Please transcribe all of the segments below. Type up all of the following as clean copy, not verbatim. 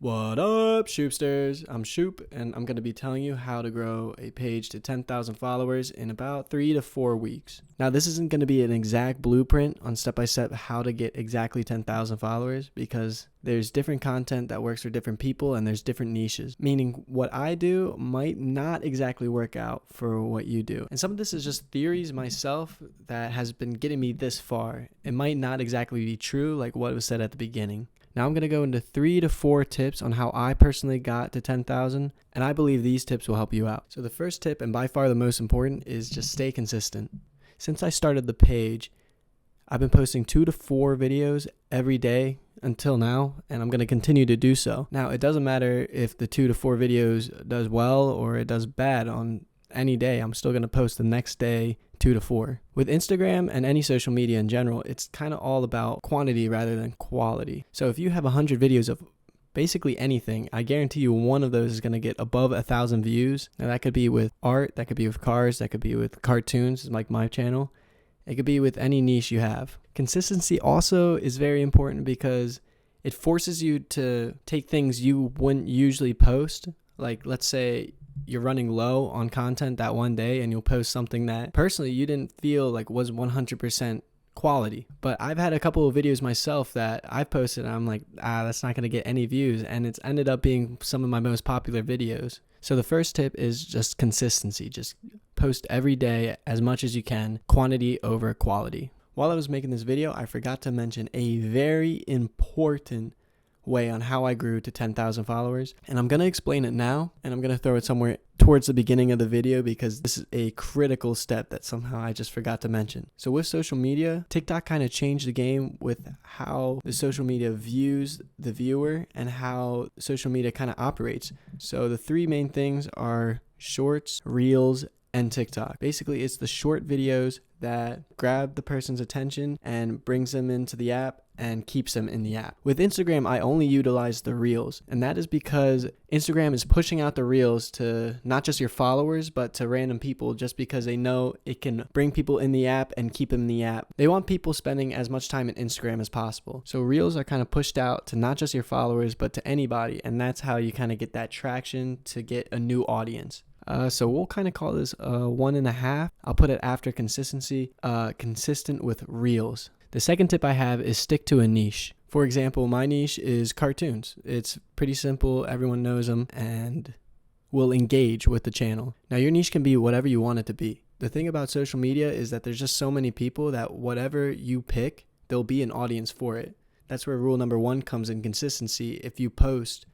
What up, Shoopsters? I'm Shoop, and I'm going to be telling you how to grow a page to 10,000 followers in about 3 to 4 weeks. Now, this isn't going to be an exact blueprint on step-by-step how to get exactly 10,000 followers because there's different content that works for different people and there's different niches, meaning what I do might not exactly work out for what you do. And some of this is just theories myself that has been getting me this far. It might not exactly be true like what was said at the beginning. Now I'm going to go into 3 to 4 tips on how I personally got to 10,000, and I believe these tips will help you out. So the first tip, and by far the most important, is just stay consistent. Since I started the page, I've been posting 2 to 4 videos every day until now, and I'm going to continue to do so. Now, it doesn't matter if the 2 to 4 videos does well or it does bad on any day. I'm still going to post the next day 2 to 4. With Instagram and any social media in general, it's kind of all about quantity rather than quality. So if you have 100 videos of basically anything, I guarantee you one of those is going to get above 1,000 views. Now that could be with art, that could be with cars, that could be with cartoons like my channel. It could be with any niche you have. Consistency also is very important because it forces you to take things you wouldn't usually post. Like let's say you're running low on content that one day and you'll post something that personally you didn't feel like was 100% quality. But I've had a couple of videos myself that I've posted and I'm like, that's not going to get any views. And it's ended up being some of my most popular videos. So the first tip is just consistency. Just post every day as much as you can, quantity over quality. While I was making this video, I forgot to mention a very important way on how I grew to 10,000 followers, and I'm going to explain it now, and I'm going to throw it somewhere towards the beginning of the video because this is a critical step that somehow I just forgot to mention. So with social media, TikTok kind of changed the game with how the social media views the viewer and how social media kind of operates. So the three main things are Shorts, Reels, and TikTok. Basically, it's the short videos that grab the person's attention and brings them into the app and keeps them in the app. With Instagram, I only utilize the Reels, and that is because Instagram is pushing out the Reels to not just your followers, but to random people just because they know it can bring people in the app and keep them in the app. They want people spending as much time in Instagram as possible. So Reels are kind of pushed out to not just your followers, but to anybody, and that's how you kind of get that traction to get a new audience. So we'll kind of call this 1.5. I'll put it after consistency, consistent with Reels. The second tip I have is stick to a niche. For example, my niche is cartoons. It's pretty simple. Everyone knows them and will engage with the channel. Now your niche can be whatever you want it to be. The thing about social media is that there's just so many people that whatever you pick, there'll be an audience for it. That's where rule number 1 comes in consistency. If you post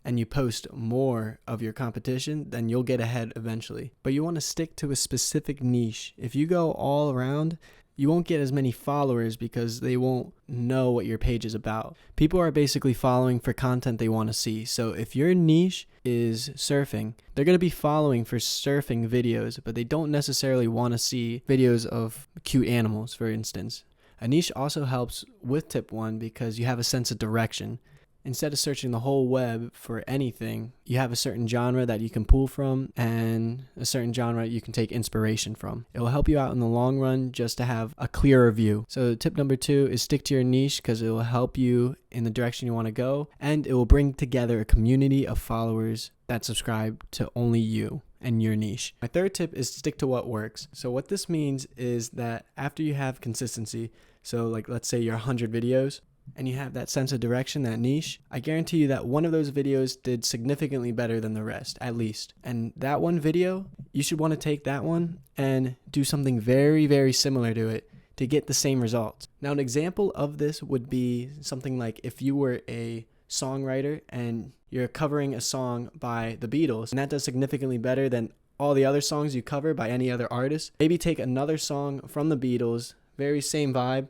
and you post more of your competition, then you'll get ahead eventually. But you want to stick to a specific niche. If you go all around, you won't get as many followers because they won't know what your page is about. People are basically following for content they want to see. So if your niche is surfing, they're going to be following for surfing videos, but they don't necessarily want to see videos of cute animals, for instance. A niche also helps with tip 1 because you have a sense of direction. Instead of searching the whole web for anything, you have a certain genre that you can pull from and a certain genre you can take inspiration from. It will help you out in the long run just to have a clearer view. So tip number 2 is stick to your niche because it will help you in the direction you want to go, and it will bring together a community of followers that subscribe to only you and your niche. My third tip is stick to what works. So what this means is that after you have consistency, so like let's say you're 100 videos, and you have that sense of direction, that niche, I guarantee you that one of those videos did significantly better than the rest, at least. And that one video, you should want to take that one and do something very, very similar to it to get the same results. Now, an example of this would be something like if you were a songwriter and you're covering a song by the Beatles, and that does significantly better than all the other songs you cover by any other artist. Maybe take another song from the Beatles, very same vibe,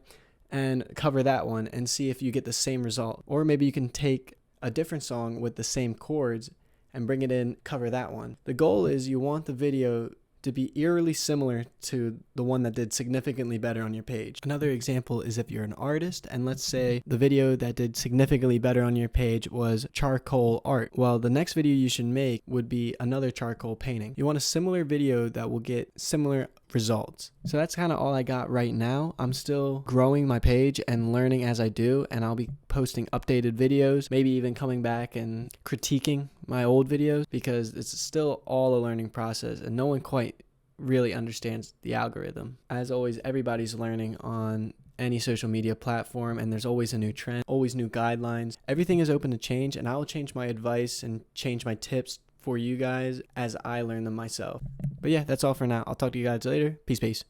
and cover that one and see if you get the same result. Or maybe you can take a different song with the same chords and bring it in, cover that one. The goal is you want the video to be eerily similar to the one that did significantly better on your page. Another example is if you're an artist and let's say the video that did significantly better on your page was charcoal art. Well, the next video you should make would be another charcoal painting. You want a similar video that will get similar results. So that's kind of all I got right now. I'm still growing my page and learning as I do, and I'll be posting updated videos, maybe even coming back and critiquing my old videos, because it's still all a learning process and no one quite really understands the algorithm. As always, everybody's learning on any social media platform, and there's always a new trend, always new guidelines. Everything is open to change, and I will change my advice and change my tips for you guys as I learn them myself. But yeah, that's all for now. I'll talk to you guys later. Peace.